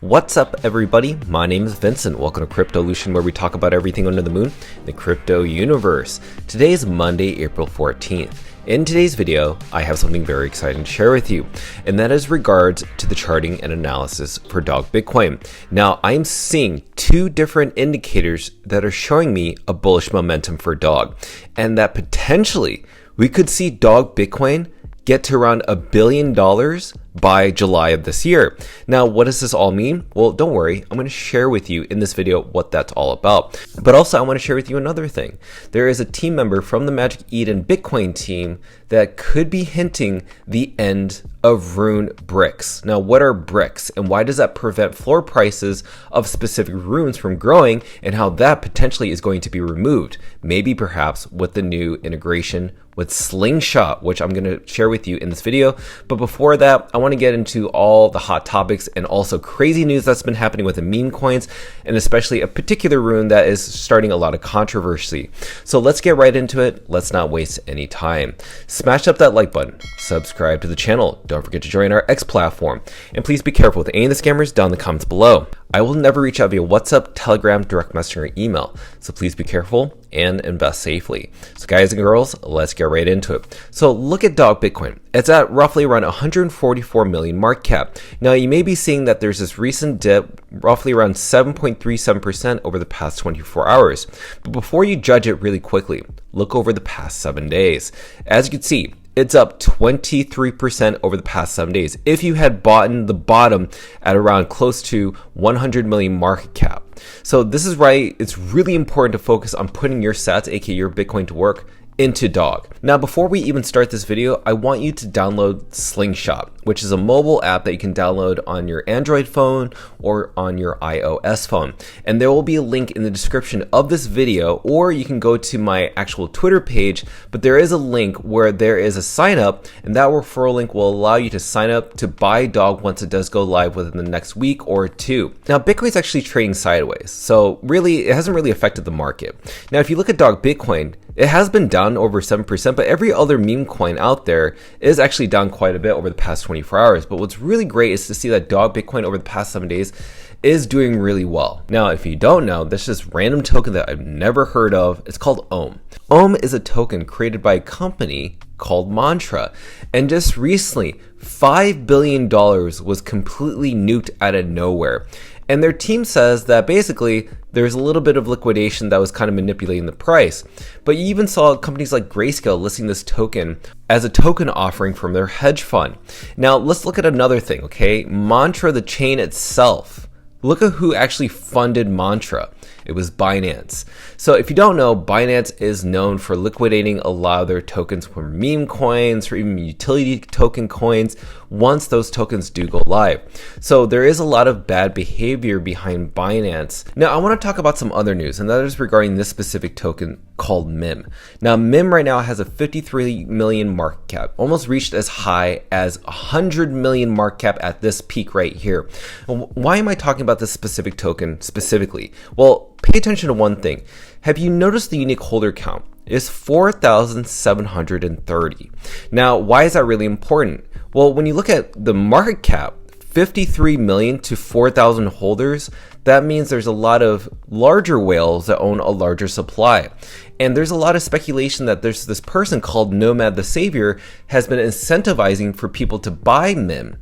What's up, everybody? My name is Vincent. Welcome to Cryptolution, where we talk about everything under the moon, the crypto universe. Today is Monday, April 14th. In today's video, I have something very exciting to share with you, and that is regards to the charting and analysis for Dog Bitcoin. Now, I'm seeing two different indicators that are showing me a bullish momentum for Dog, and that potentially we could see Dog Bitcoin get to around $1 billion by July of this year. Now, what does this all mean? Well, don't worry. I'm going to share with you in this video what that's all about. But also, I want to share with you another thing. There is a team member from the Magic Eden Bitcoin team that could be hinting the end of rune bricks. Now, what are bricks, and why does that prevent floor prices of specific runes from growing, and how that potentially is going to be removed? Maybe perhaps with the new integration with Slingshot, which I'm going to share with you in this video. But before that, I want to get into all the hot topics and also crazy news that's been happening with the meme coins, and especially a particular rune that is starting a lot of controversy. So let's get right into it. Let's not waste any time. Smash up that like button, subscribe to the channel, don't forget to join our X platform, and please be careful with any of the scammers down in the comments below. I will never reach out via WhatsApp, Telegram, direct messaging, or email, so please be careful and invest safely. So guys and girls, let's get right into it. So look at Dog Bitcoin. It's at roughly around 144 million market cap. Now you may be seeing that there's this recent dip, roughly around 7.37% over the past 24 hours. But before you judge it really quickly, look over the past 7 days. As you can see, it's up 23% over the past 7 days. If you had bought in the bottom at around close to 100 million market cap. So this is right. It's really important to focus on putting your sats, aka your Bitcoin, to work into Dog. Now, before we even start this video, I want you to download Slingshot, which is a mobile app that you can download on your Android phone or on your iOS phone. And there will be a link in the description of this video, or you can go to my actual Twitter page, but there is a link where there is a sign up, and that referral link will allow you to sign up to buy Dog once it does go live within the next week or two. Now, Bitcoin's actually trading sideways, so really, it hasn't really affected the market. Now, if you look at Dog Bitcoin, it has been down over 7%, but every other meme coin out there is actually down quite a bit over the past 24 hours. But what's really great is to see that Dog Bitcoin over the past 7 days is doing really well. Now, if you don't know, this is this random token that I've never heard of. It's called Ohm. Ohm is a token created by a company called Mantra. And just recently, $5 billion was completely nuked out of nowhere. And their team says that basically there's a little bit of liquidation that was kind of manipulating the price. But you even saw companies like Grayscale listing this token as a token offering from their hedge fund. Now let's look at another thing, okay? Mantra, the chain itself. Look at who actually funded Mantra. It was Binance. So if you don't know, Binance is known for liquidating a lot of their tokens from meme coins or even utility token coins once those tokens do go live. So there is a lot of bad behavior behind Binance. Now I want to talk about some other news, and that is regarding this specific token called MIM. Now MIM right now has a 53 million market cap, almost reached as high as 100 million market cap at this peak right here. Why am I talking about this specific token specifically? Well, pay attention to one thing. Have you noticed the unique holder count is 4,730? Now, why is that really important? Well, when you look at the market cap, 53 million to 4,000 holders, that means there's a lot of larger whales that own a larger supply. And there's a lot of speculation that there's this person called Nomad the Savior has been incentivizing for people to buy MIM,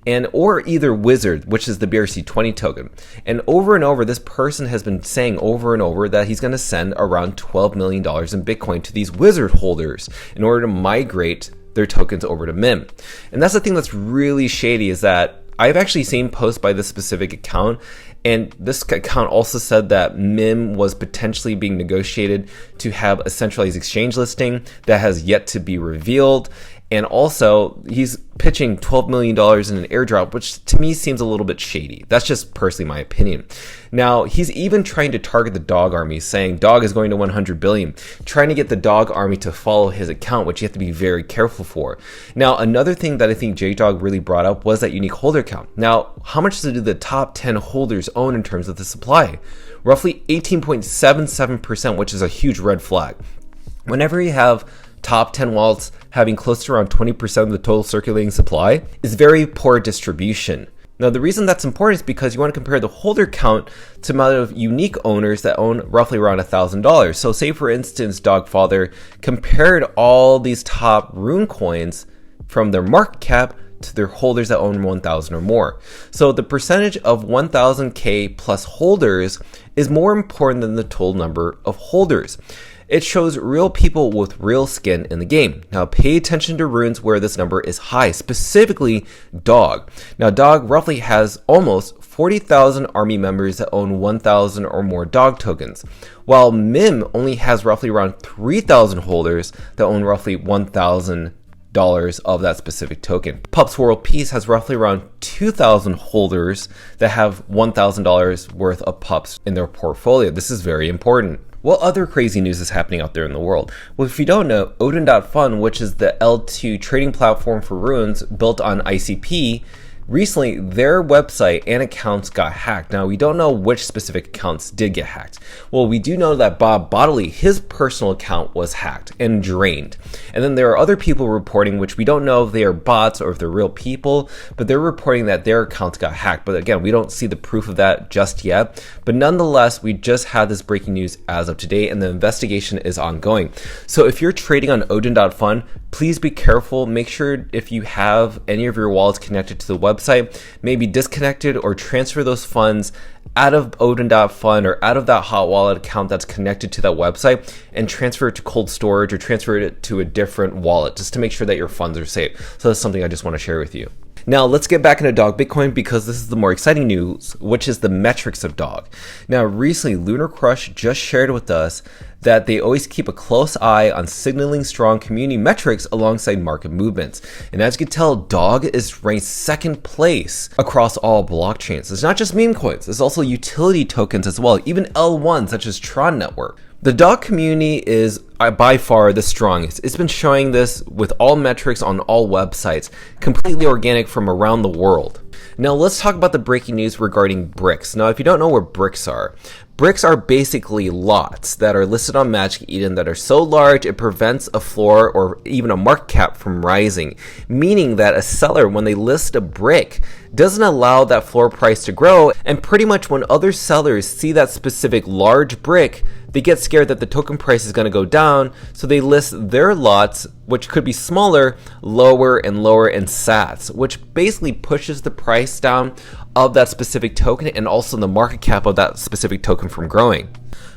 and or either Wizard, which is the BRC20 token. And over, this person has been saying over and over that he's going to send around $12 million in Bitcoin to these Wizard holders in order to migrate their tokens over to MIM. And that's the thing that's really shady, is that I've actually seen posts by this specific account, and this account also said that MIM was potentially being negotiated to have a centralized exchange listing that has yet to be revealed. And also, he's pitching $12 million in an airdrop, which to me seems a little bit shady. That's just personally my opinion. Now, he's even trying to target the Dog Army, saying Dog is going to 100 billion, trying to get the Dog Army to follow his account, which you have to be very careful for. Now, another thing that I think JDog really brought up was that unique holder count. Now, how much do the top 10 holders own in terms of the supply? Roughly 18.77%, which is a huge red flag. Whenever you have top 10 wallets having close to around 20% of the total circulating supply, is very poor distribution. Now, the reason that's important is because you want to compare the holder count to the amount of unique owners that own roughly around $1,000. So say, for instance, Dogfather compared all these top rune coins from their market cap to their holders that own 1,000 or more. So the percentage of 1,000K plus holders is more important than the total number of holders. It shows real people with real skin in the game. Now pay attention to runes where this number is high, specifically Dog. Now Dog roughly has almost 40,000 army members that own 1,000 or more Dog tokens, while Mim only has roughly around 3,000 holders that own roughly 1,000 of that specific token. Pups World Peace has roughly around 2,000 holders that have $1,000 worth of pups in their portfolio. This is very important. What other crazy news is happening out there in the world? Well, if you don't know, odin.fun, which is the L2 trading platform for runes built on ICP, recently their website and accounts got hacked. Now, we don't know which specific accounts did get hacked. Well, we do know that Bob Bodley, his personal account was hacked and drained. And then there are other people reporting, which we don't know if they are bots or if they're real people, but they're reporting that their accounts got hacked. But again, we don't see the proof of that just yet. But nonetheless, we just had this breaking news as of today, and the investigation is ongoing. So if you're trading on odin.fun, please be careful. Make sure if you have any of your wallets connected to the website, maybe disconnected or transfer those funds out of odin.fun or out of that hot wallet account that's connected to that website and transfer it to cold storage or transfer it to a different wallet just to make sure that your funds are safe. So that's something I just want to share with you. Now let's get back into Dog Bitcoin because this is the more exciting news, which is the metrics of Dog. Now recently Lunar Crush just shared with us that they always keep a close eye on signaling strong community metrics alongside market movements. And as you can tell, Dog is ranked second place across all blockchains. It's not just meme coins, it's also utility tokens as well, even L1 such as Tron Network. The Dog community is by far the strongest. It's been showing this with all metrics on all websites, completely organic from around the world. Now let's talk about the breaking news regarding bricks. Now if you don't know what bricks are basically lots that are listed on Magic Eden that are so large it prevents a floor or even a market cap from rising, meaning that a seller, when they list a brick, doesn't allow that floor price to grow, and pretty much when other sellers see that specific large brick, they get scared that the token price is going to go down, so they list their lots, which could be smaller, lower and lower in sats, which basically pushes the price down of that specific token and also the market cap of that specific token from growing.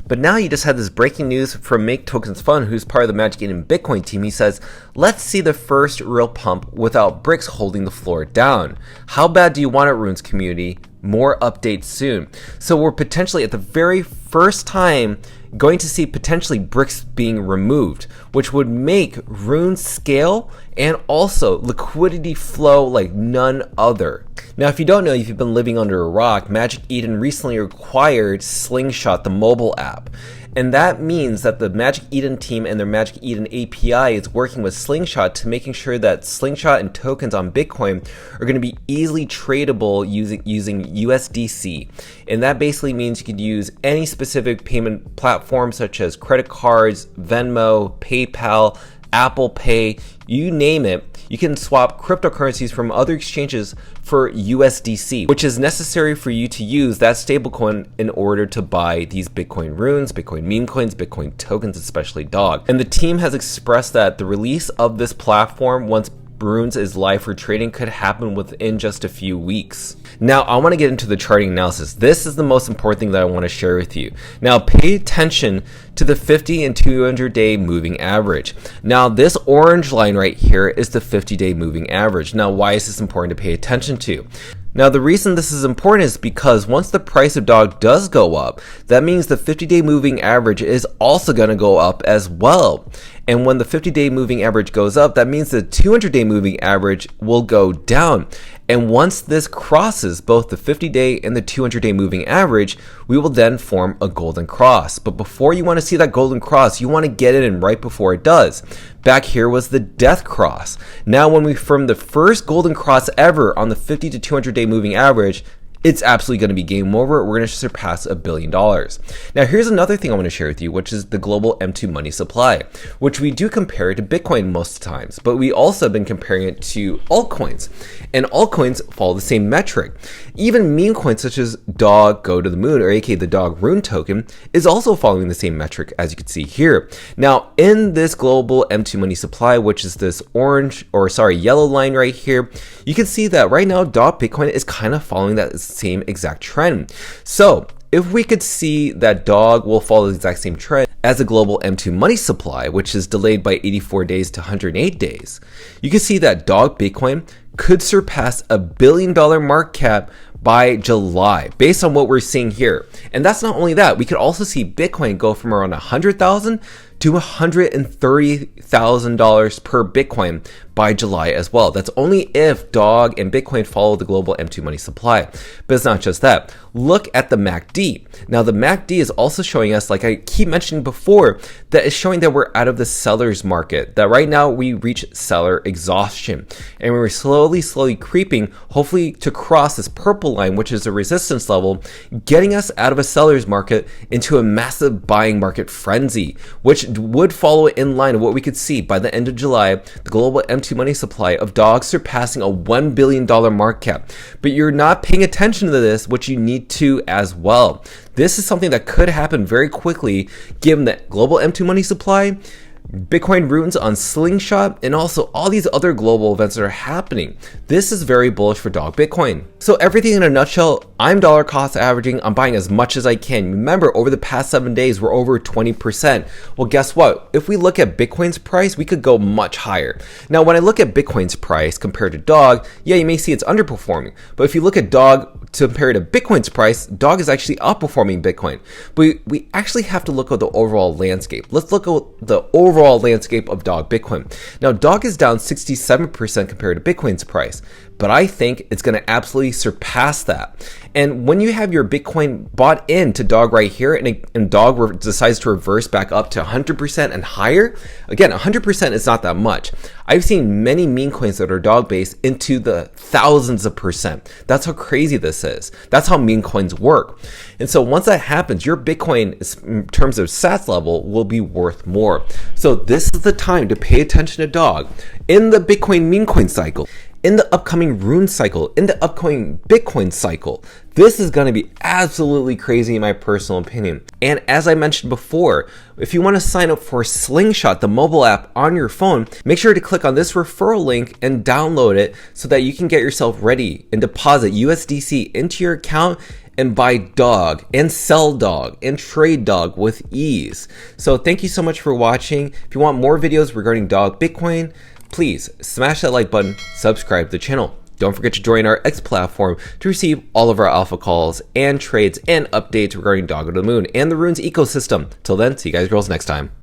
But now you just had this breaking news from Make Tokens Fun, who's part of the Magic Eden Bitcoin team. He says, let's see the first real pump without bricks holding the floor down. How bad do you want it, Runes community? More updates soon. So we're potentially at the very first time going to see potentially bricks being removed, which would make runes scale and also liquidity flow like none other. Now, if you don't know, if you've been living under a rock, Magic Eden recently acquired Slingshot, the mobile app. And that means that the Magic Eden team and their Magic Eden API is working with Slingshot to making sure that Slingshot and tokens on Bitcoin are going to be easily tradable using USDC. And that basically means you could use any specific payment platform such as credit cards, Venmo, PayPal, Apple Pay, you name it. You can swap cryptocurrencies from other exchanges for USDC, which is necessary for you to use that stablecoin in order to buy these Bitcoin runes, Bitcoin meme coins, Bitcoin tokens, especially Dog. And the team has expressed that the release of this platform once Runes is live for trading could happen within just a few weeks. Now, I want to get into the charting analysis. This is the most important thing that I want to share with you. Now, pay attention to the 50 and 200-day moving average. Now, this orange line right here is the 50-day moving average. Now, why is this important to pay attention to? Now, the reason this is important is because once the price of Dog does go up, that means the 50-day moving average is also going to go up as well. And when the 50-day moving average goes up, that means the 200-day moving average will go down. And once this crosses both the 50-day and the 200-day moving average, we will then form a golden cross. But before you want to see that golden cross, you want to get it in right before it does. Back here was the death cross. Now when we form the first golden cross ever on the 50 to 200-day moving average, it's absolutely going to be game over. We're going to surpass $1 billion. Now, here's another thing I want to share with you, which is the global M2 money supply, which we do compare to Bitcoin most times, but we also have been comparing it to altcoins, and altcoins follow the same metric. Even meme coins such as Dog Go to the Moon, or aka the Dog Rune token, is also following the same metric, as you can see here. Now, in this global M2 money supply, which is this yellow line right here, you can see that right now Dog Bitcoin is kind of following that same exact trend. So if we could see that Dog will follow the exact same trend as a global M2 money supply, which is delayed by 84 days to 108 days, you can see that Dog Bitcoin could surpass $1 billion market cap by July, based on what we're seeing here. And that's not only that, we could also see Bitcoin go from around $100,000 to $130,000 per Bitcoin by July as well. That's only if Dog and Bitcoin follow the global M2 money supply. But it's not just that. Look at the MACD. Now the MACD is also showing us, like I keep mentioning before, that is showing that we're out of the seller's market, that right now we reach seller exhaustion. And we're slowly creeping, hopefully to cross this purple line, which is a resistance level, getting us out of a seller's market into a massive buying market frenzy, which would follow in line of what we could see by the end of July, the global M2 money supply of Dog surpassing a $1 billion market cap. But you're not paying attention to this, which you need to as well. This is something that could happen very quickly given the global M2 money supply, Bitcoin runes on Slingshot, and also all these other global events that are happening. This is very bullish for Dog Bitcoin. So everything in a nutshell, I'm dollar cost averaging. I'm buying as much as I can. Remember, over the past 7 days, we're over 20%. Well, guess what? If we look at Bitcoin's price, we could go much higher. Now, when I look at Bitcoin's price compared to Dog, yeah, you may see it's underperforming. But if you look at Dog to compare to Bitcoin's price, Dog is actually outperforming Bitcoin. But we actually have to look at the overall landscape. Let's look at the overall landscape of Dog Bitcoin. Now, Dog is down 67% compared to Bitcoin's price, but I think it's going to absolutely surpass that. And when you have your Bitcoin bought into Dog right here, and Dog decides to reverse back up to 100% and higher, again, 100% is not that much. I've seen many meme coins that are Dog based into the thousands of percent. That's how crazy this is. That's how meme coins work. And so once that happens, your Bitcoin, in terms of sats level, will be worth more. So this is the time to pay attention to Dog in the Bitcoin meme coin cycle, in the upcoming rune cycle, in the upcoming Bitcoin cycle. This is going to be absolutely crazy in my personal opinion. And as I mentioned before, if you want to sign up for Slingshot, the mobile app on your phone, make sure to click on this referral link and download it so that you can get yourself ready and deposit USDC into your account and buy Dog and sell Dog and trade Dog with ease. So thank you so much for watching. If you want more videos regarding Dog Bitcoin, please smash that like button, subscribe to the channel. Don't forget to join our X platform to receive all of our alpha calls and trades and updates regarding Dog to the Moon and the Runes ecosystem. Till then, see you guys girls next time.